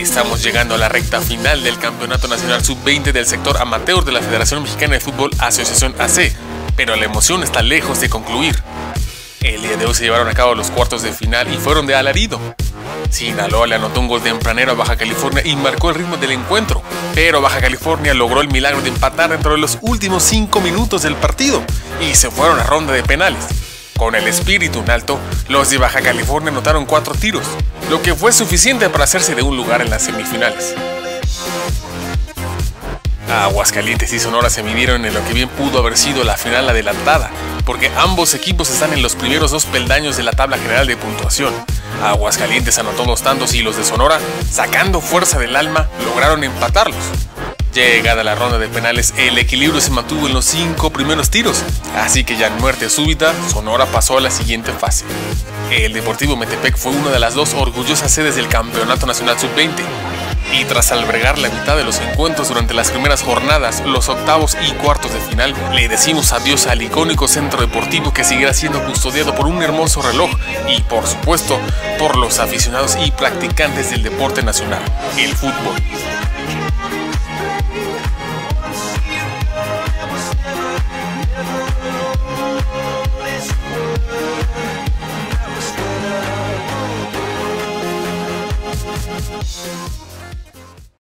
Estamos llegando a la recta final del Campeonato Nacional Sub-20 del sector amateur de la Federación Mexicana de Fútbol Asociación AC, pero la emoción está lejos de concluir. El día de hoy se llevaron a cabo los cuartos de final y fueron de alarido. Sinaloa le anotó un gol tempranero a Baja California y marcó el ritmo del encuentro, pero Baja California logró el milagro de empatar dentro de los últimos 5 minutos del partido y se fueron a ronda de penales. Con el espíritu en alto, los de Baja California anotaron 4 tiros, lo que fue suficiente para hacerse de un lugar en las semifinales. Aguascalientes y Sonora se midieron en lo que bien pudo haber sido la final adelantada, porque ambos equipos están en los primeros 2 peldaños de la tabla general de puntuación. Aguascalientes anotó 2 tantos y los de Sonora, sacando fuerza del alma, lograron empatarlos. Llegada la ronda de penales, el equilibrio se mantuvo en los 5 primeros tiros, así que ya en muerte súbita, Sonora pasó a la siguiente fase. El Deportivo Metepec fue una de las 2 orgullosas sedes del Campeonato Nacional Sub-20, y tras albergar la mitad de los encuentros durante las primeras jornadas, los octavos y cuartos de final, le decimos adiós al icónico centro deportivo que seguirá siendo custodiado por un hermoso reloj y, por supuesto, por los aficionados y practicantes del deporte nacional, el fútbol.